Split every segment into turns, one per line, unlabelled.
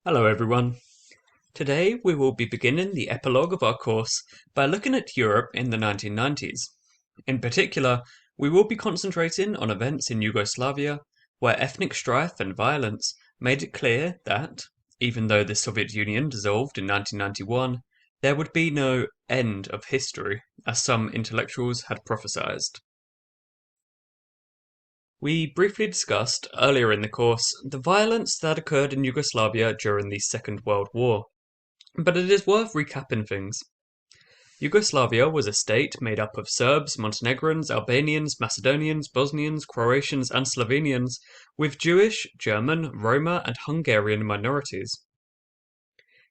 Hello everyone. Today we will be beginning the epilogue of our course by looking at Europe in the 1990s. In particular, we will be concentrating on events in Yugoslavia where ethnic strife and violence made it clear that, even though the Soviet Union dissolved in 1991, there would be no end of history, as some intellectuals had prophesied. We briefly discussed earlier in the course the violence that occurred in Yugoslavia during the Second World War, but it is worth recapping things. Yugoslavia was a state made up of Serbs, Montenegrins, Albanians, Macedonians, Bosnians, Croatians, and Slovenians, with Jewish, German, Roma, and Hungarian minorities.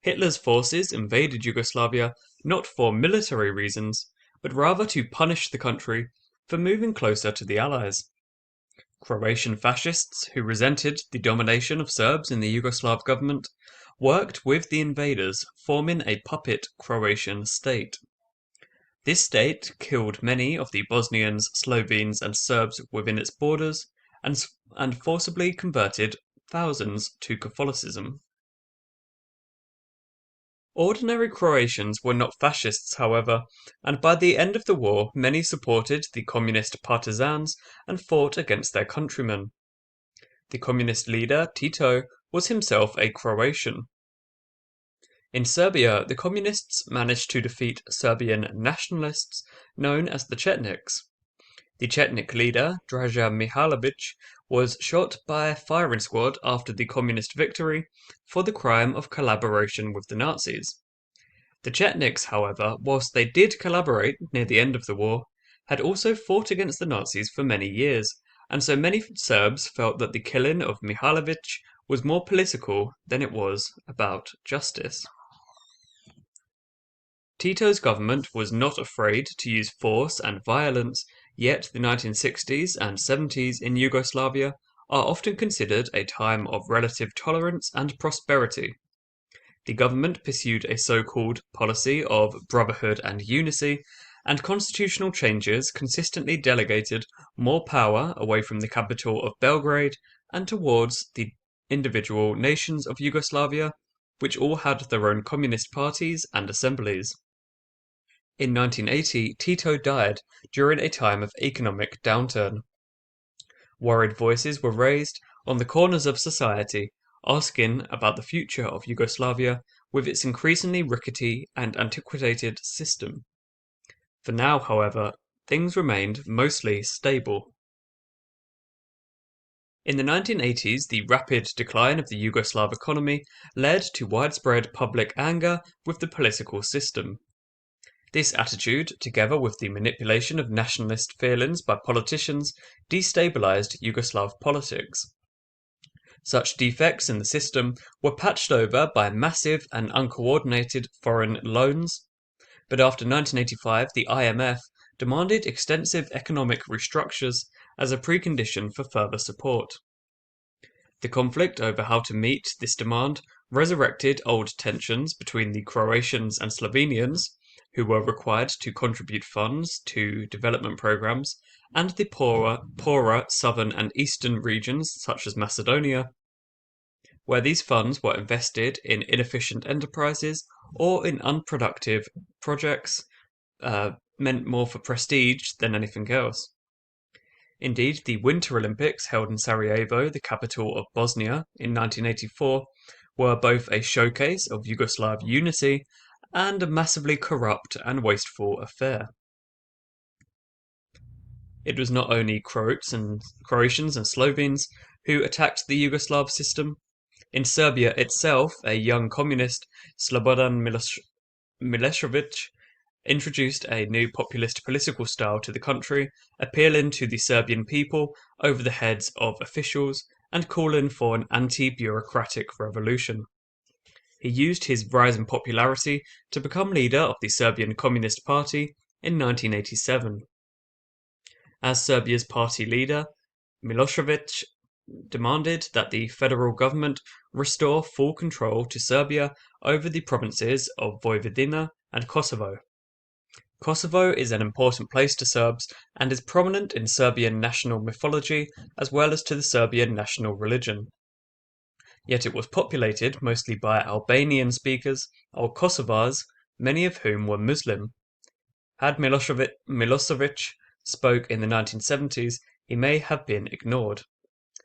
Hitler's forces invaded Yugoslavia not for military reasons, but rather to punish the country for moving closer to the Allies. Croatian fascists, who resented the domination of Serbs in the Yugoslav government, worked with the invaders, forming a puppet Croatian state. This state killed many of the Bosnians, Slovenes, and Serbs within its borders, and forcibly converted thousands to Catholicism. Ordinary Croatians were not fascists, however, and by the end of the war many supported the communist partisans and fought against their countrymen. The communist leader, Tito, was himself a Croatian. In Serbia, the communists managed to defeat Serbian nationalists known as the Chetniks. The Chetnik leader, Draža Mihailovic, was shot by a firing squad after the communist victory for the crime of collaboration with the Nazis. The Chetniks, however, whilst they did collaborate near the end of the war, had also fought against the Nazis for many years, and so many Serbs felt that the killing of Mihailovic was more political than it was about justice. Tito's government was not afraid to use force and violence, yet the 1960s and 70s in Yugoslavia are often considered a time of relative tolerance and prosperity. The government pursued a so-called policy of brotherhood and unity, and constitutional changes consistently delegated more power away from the capital of Belgrade and towards the individual nations of Yugoslavia, which all had their own communist parties and assemblies. In 1980, Tito died during a time of economic downturn. Worried voices were raised on the corners of society, asking about the future of Yugoslavia with its increasingly rickety and antiquated system. For now, however, things remained mostly stable. In the 1980s, the rapid decline of the Yugoslav economy led to widespread public anger with the political system. This attitude, together with the manipulation of nationalist feelings by politicians, destabilized Yugoslav politics. Such defects in the system were patched over by massive and uncoordinated foreign loans, but after 1985 the IMF demanded extensive economic restructures as a precondition for further support. The conflict over how to meet this demand resurrected old tensions between the Croatians and Slovenians, who were required to contribute funds to development programs, and the poorer southern and eastern regions such as Macedonia, where these funds were invested in inefficient enterprises or in unproductive projects meant more for prestige than anything else. Indeed, the Winter Olympics held in Sarajevo, the capital of Bosnia, in 1984, were both a showcase of Yugoslav unity and a massively corrupt and wasteful affair. It was not only Croatians and Slovenes who attacked the Yugoslav system. In Serbia itself, a young communist, Slobodan Milosevic, introduced a new populist political style to the country, appealing to the Serbian people over the heads of officials and calling for an anti-bureaucratic revolution. He used his rising popularity to become leader of the Serbian Communist Party in 1987. As Serbia's party leader, Milosevic demanded that the federal government restore full control to Serbia over the provinces of Vojvodina and Kosovo. Kosovo is an important place to Serbs and is prominent in Serbian national mythology as well as to the Serbian national religion. yet it was populated mostly by Albanian speakers or Kosovars, many of whom were Muslim. Had Milosevic spoke in the 1970s, he may have been ignored.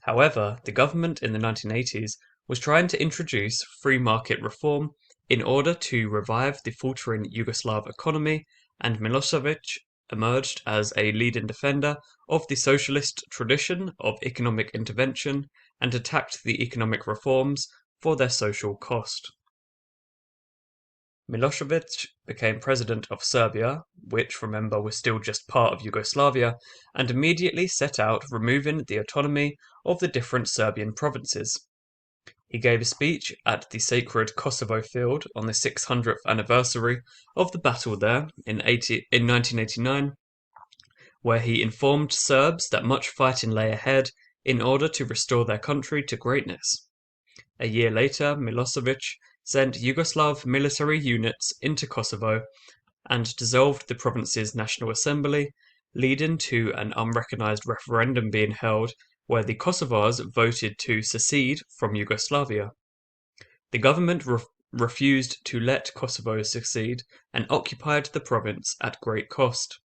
However, the government in the 1980s was trying to introduce free market reform in order to revive the faltering Yugoslav economy, and Milosevic emerged as a leading defender of the socialist tradition of economic intervention and attacked the economic reforms for their social cost. Milosevic became president of Serbia, which, remember, was still just part of Yugoslavia, and immediately set out removing the autonomy of the different Serbian provinces. He gave a speech at the sacred Kosovo field on the 600th anniversary of the battle there in 1989, where he informed Serbs that much fighting lay ahead in order to restore their country to greatness. A year later, Milosevic sent Yugoslav military units into Kosovo and dissolved the province's National Assembly, leading to an unrecognized referendum being held where the Kosovars voted to secede from Yugoslavia. The government refused to let Kosovo secede and occupied the province at great cost.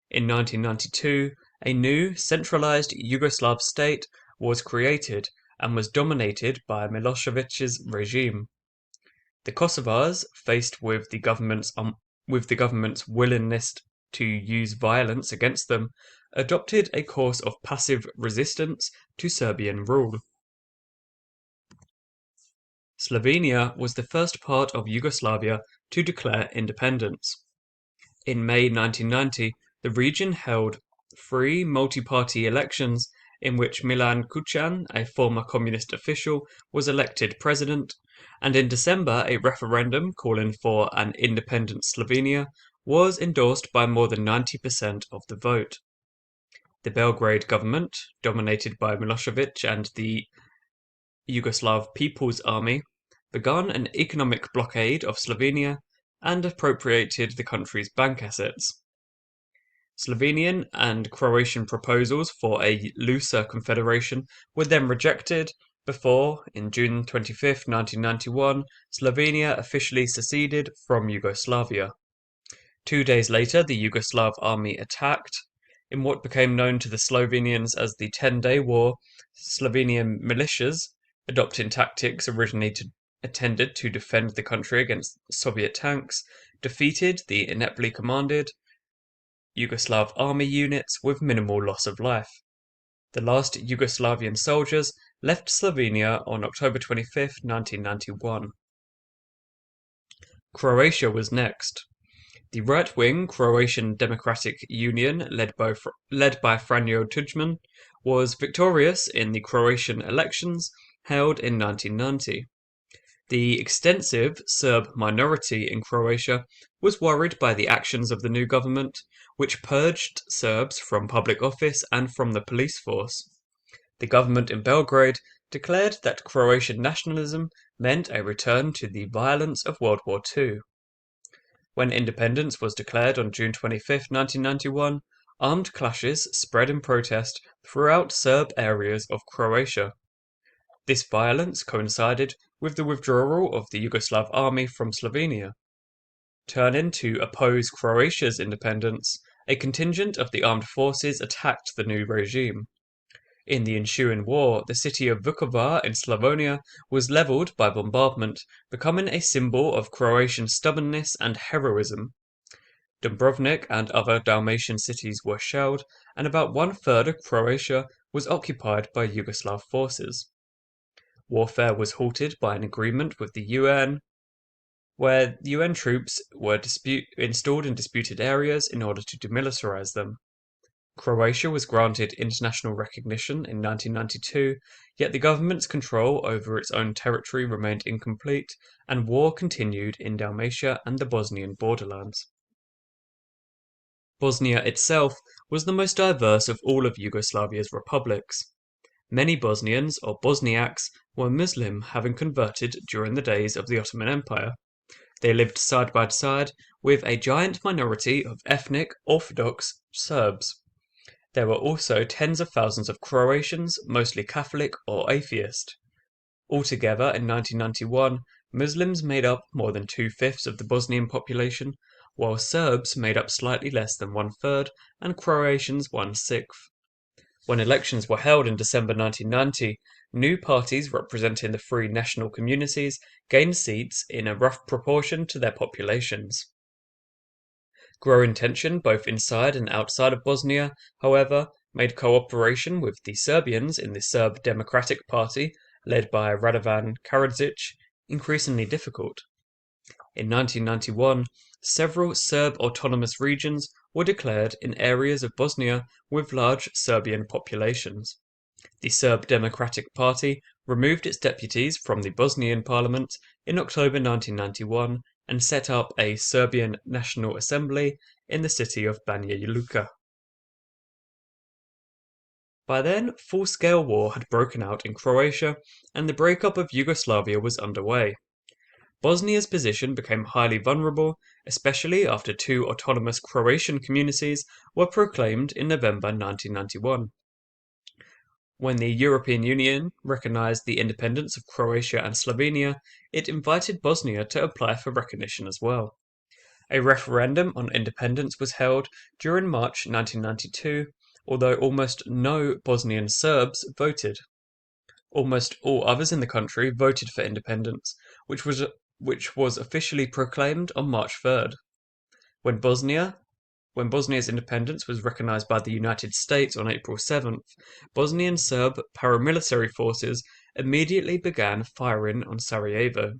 In 1992, a new centralized Yugoslav state was created and was dominated by Milosevic's regime. The Kosovars, faced with the government's willingness to use violence against them, adopted a course of passive resistance to Serbian rule. Slovenia was the first part of Yugoslavia to declare independence. In May 1990, the region held free multi-party elections in which Milan Kucan, a former communist official, was elected president, and in December a referendum calling for an independent Slovenia was endorsed by more than 90% of the vote. The Belgrade government, dominated by Milosevic and the Yugoslav People's Army, began an economic blockade of Slovenia and appropriated the country's bank assets. Slovenian and Croatian proposals for a looser confederation were then rejected before, in June 25, 1991, Slovenia officially seceded from Yugoslavia. 2 days later, the Yugoslav army attacked. In what became known to the Slovenians as the 10-Day War, Slovenian militias, adopting tactics originally intended to defend the country against Soviet tanks, defeated the ineptly commanded Yugoslav army units with minimal loss of life. The last Yugoslavian soldiers left Slovenia on October 25, 1991. Croatia was next. The right-wing Croatian Democratic Union, led by Franjo Tudjman, was victorious in the Croatian elections held in 1990. The extensive Serb minority in Croatia was worried by the actions of the new government, which purged Serbs from public office and from the police force. The government in Belgrade declared that Croatian nationalism meant a return to the violence of World War II. When independence was declared on June 25, 1991, armed clashes spread in protest throughout Serb areas of Croatia. This violence coincided with the withdrawal of the Yugoslav army from Slovenia. Turning to oppose Croatia's independence, a contingent of the armed forces attacked the new regime. In the ensuing war, the city of Vukovar in Slavonia was leveled by bombardment, becoming a symbol of Croatian stubbornness and heroism. Dubrovnik and other Dalmatian cities were shelled, and about 1/3 of Croatia was occupied by Yugoslav forces. Warfare was halted by an agreement with the UN, where UN troops were installed in disputed areas in order to demilitarize them. Croatia was granted international recognition in 1992, yet the government's control over its own territory remained incomplete, and war continued in Dalmatia and the Bosnian borderlands. Bosnia itself was the most diverse of all of Yugoslavia's republics. Many Bosnians, or Bosniaks, were Muslim, having converted during the days of the Ottoman Empire. They lived side by side with a giant minority of ethnic Orthodox Serbs. There were also tens of thousands of Croatians, mostly Catholic or atheist. Altogether, in 1991, Muslims made up more than 2/5 of the Bosnian population, while Serbs made up slightly less than 1/3 and Croatians 1/6. When elections were held in December 1990, new parties representing the three national communities gained seats in a rough proportion to their populations. Growing tension both inside and outside of Bosnia, however, made cooperation with the Serbians in the Serb Democratic Party, led by Radovan Karadzic, increasingly difficult. In 1991, several Serb autonomous regions were declared in areas of Bosnia with large Serbian populations. The Serb Democratic Party removed its deputies from the Bosnian parliament in October 1991 and set up a Serbian National Assembly in the city of Banja Luka. By then, full-scale war had broken out in Croatia, and the breakup of Yugoslavia was underway. Bosnia's position became highly vulnerable, especially after two autonomous Croatian communities were proclaimed in November 1991. When the European Union recognized the independence of Croatia and Slovenia, it invited Bosnia to apply for recognition as well. A referendum on independence was held during March 1992, although almost no Bosnian Serbs voted. Almost all others in the country voted for independence, which was officially proclaimed on March 3rd. When Bosnia's independence was recognized by the United States on April 7th, Bosnian Serb paramilitary forces immediately began firing on Sarajevo.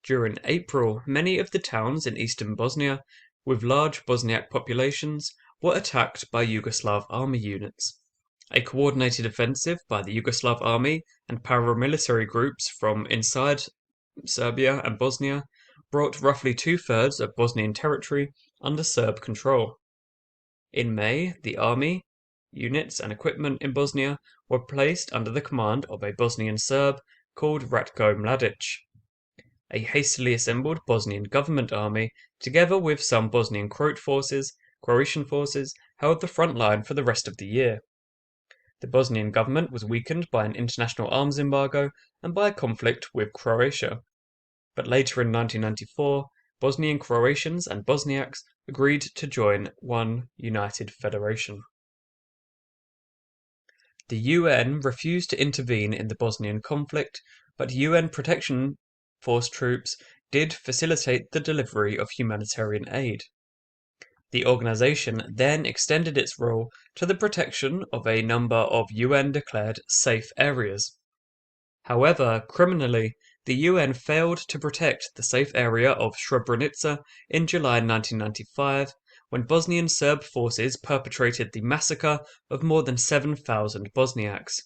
During April, many of the towns in eastern Bosnia, with large Bosniak populations, were attacked by Yugoslav army units. A coordinated offensive by the Yugoslav army and paramilitary groups from inside Serbia and Bosnia brought roughly 2/3 of Bosnian territory under Serb control. In May, the army, units and equipment in Bosnia were placed under the command of a Bosnian Serb called Ratko Mladic. A hastily assembled Bosnian government army, together with some Bosnian Croatian forces, held the front line for the rest of the year. The Bosnian government was weakened by an international arms embargo and by a conflict with Croatia. But later in 1994, Bosnian Croatians and Bosniaks agreed to join one united federation. The UN refused to intervene in the Bosnian conflict, but UN Protection Force troops did facilitate the delivery of humanitarian aid. The organization then extended its role to the protection of a number of UN-declared safe areas. However, criminally, the UN failed to protect the safe area of Srebrenica in July 1995, when Bosnian Serb forces perpetrated the massacre of more than 7,000 Bosniaks.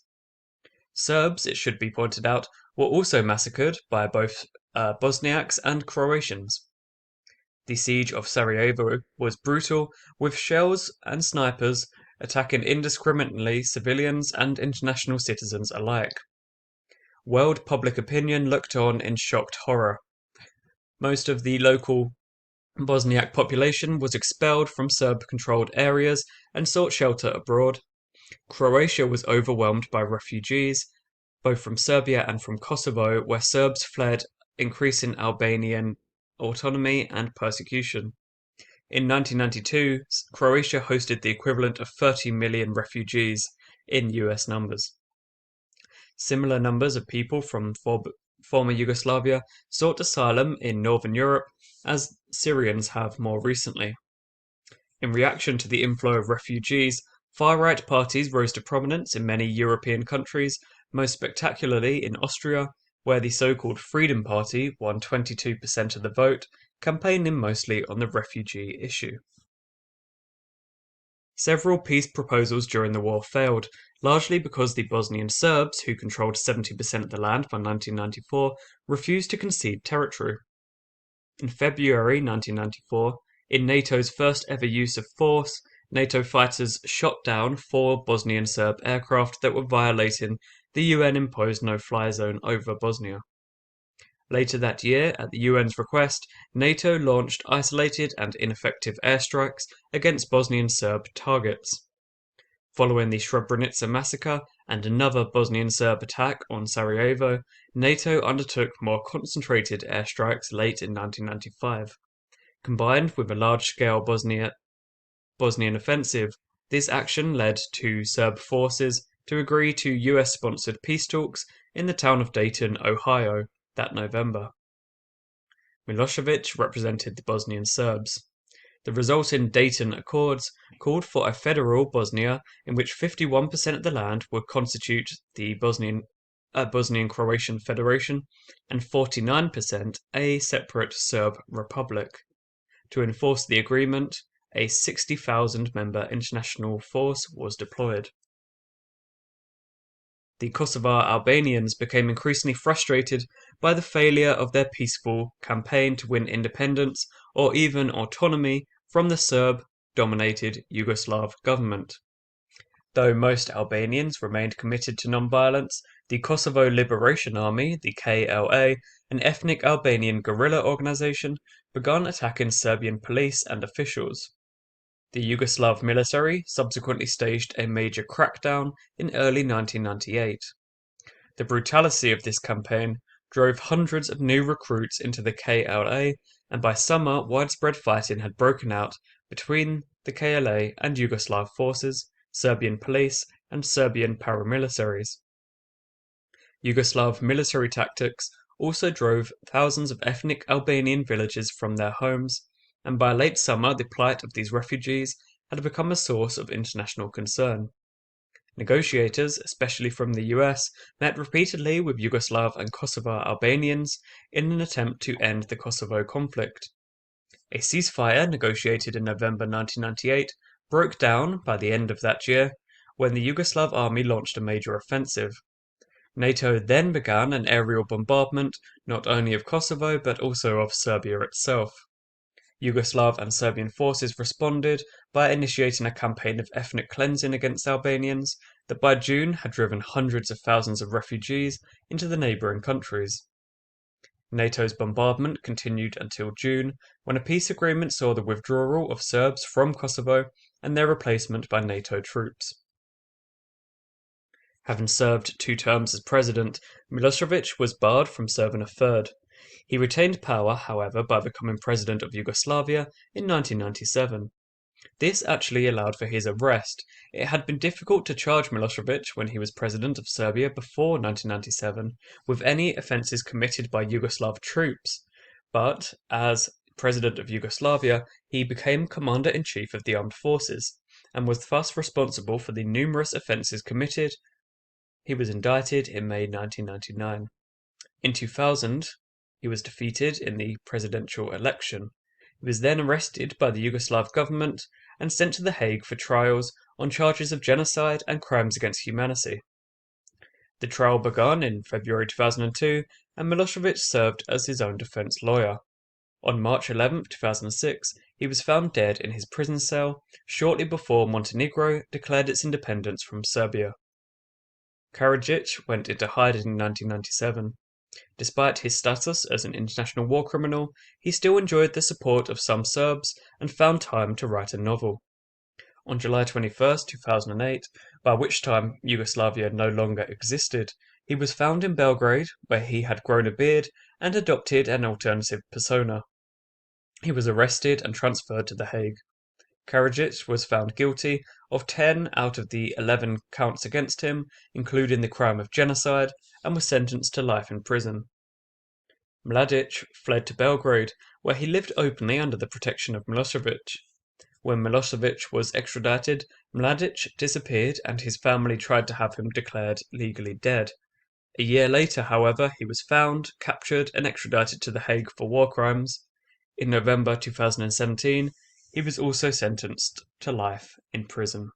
Serbs, it should be pointed out, were also massacred by both Bosniaks and Croatians. The siege of Sarajevo was brutal, with shells and snipers attacking indiscriminately civilians and international citizens alike. World public opinion looked on in shocked horror. Most of the local Bosniak population was expelled from Serb-controlled areas and sought shelter abroad. Croatia was overwhelmed by refugees, both from Serbia and from Kosovo, where Serbs fled increasing Albanian autonomy and persecution. In 1992, Croatia hosted the equivalent of 30 million refugees in US numbers. Similar numbers of people from former Yugoslavia sought asylum in Northern Europe, as Syrians have more recently. In reaction to the inflow of refugees, far-right parties rose to prominence in many European countries, most spectacularly in Austria, where the so-called Freedom Party won 22% of the vote, campaigning mostly on the refugee issue. Several peace proposals during the war failed, largely because the Bosnian Serbs, who controlled 70% of the land by 1994, refused to concede territory. In February 1994, in NATO's first ever use of force, NATO fighters shot down 4 Bosnian Serb aircraft that were violating the UN-imposed no-fly zone over Bosnia. Later that year, at the UN's request, NATO launched isolated and ineffective airstrikes against Bosnian Serb targets. Following the Srebrenica massacre, and another Bosnian Serb attack on Sarajevo, NATO undertook more concentrated airstrikes late in 1995. Combined with a large-scale Bosnian offensive, this action led to Serb forces to agree to US-sponsored peace talks in the town of Dayton, Ohio, that November. Milosevic represented the Bosnian Serbs. The resulting Dayton Accords called for a federal Bosnia in which 51% of the land would constitute the Bosnian-Croatian Federation and 49% a separate Serb republic. To enforce the agreement, a 60,000-member international force was deployed. The Kosovar Albanians became increasingly frustrated by the failure of their peaceful campaign to win independence or even autonomy from the Serb-dominated Yugoslav government. Though most Albanians remained committed to non-violence, the Kosovo Liberation Army, the KLA, an ethnic Albanian guerrilla organization, began attacking Serbian police and officials. The Yugoslav military subsequently staged a major crackdown in early 1998. The brutality of this campaign drove hundreds of new recruits into the KLA, and by summer widespread fighting had broken out between the KLA and Yugoslav forces, Serbian police, and Serbian paramilitaries. Yugoslav military tactics also drove thousands of ethnic Albanian villages from their homes, and by late summer the plight of these refugees had become a source of international concern. Negotiators, especially from the US, met repeatedly with Yugoslav and Kosovar Albanians in an attempt to end the Kosovo conflict. A ceasefire negotiated in November 1998 broke down by the end of that year when the Yugoslav army launched a major offensive. NATO then began an aerial bombardment not only of Kosovo but also of Serbia itself. Yugoslav and Serbian forces responded by initiating a campaign of ethnic cleansing against Albanians that by June had driven hundreds of thousands of refugees into the neighbouring countries. NATO's bombardment continued until June, when a peace agreement saw the withdrawal of Serbs from Kosovo and their replacement by NATO troops. Having served 2 terms as president, Milosevic was barred from serving a third. He retained power, however, by becoming president of Yugoslavia in 1997. This actually allowed for his arrest. It had been difficult to charge Milosevic when he was president of Serbia before 1997 with any offences committed by Yugoslav troops, but as president of Yugoslavia, he became commander-in-chief of the armed forces, and was thus responsible for the numerous offences committed. He was indicted in May 1999. In 2000, he was defeated in the presidential election. He was then arrested by the Yugoslav government and sent to The Hague for trials on charges of genocide and crimes against humanity. The trial began in February 2002, and Milosevic served as his own defense lawyer. On March 11, 2006, he was found dead in his prison cell shortly before Montenegro declared its independence from Serbia. Karadzic went into hiding in 1997. Despite his status as an international war criminal, he still enjoyed the support of some Serbs and found time to write a novel. On July 21, 2008, by which time Yugoslavia no longer existed, he was found in Belgrade, where he had grown a beard and adopted an alternative persona. He was arrested and transferred to The Hague. Karadzic was found guilty of 10 out of the 11 counts against him, including the crime of genocide, and was sentenced to life in prison. Mladic fled to Belgrade, where he lived openly under the protection of Milosevic. When Milosevic was extradited, Mladic disappeared and his family tried to have him declared legally dead. A year later, however, he was found, captured, and extradited to The Hague for war crimes. In November 2017, he was also sentenced to life in prison.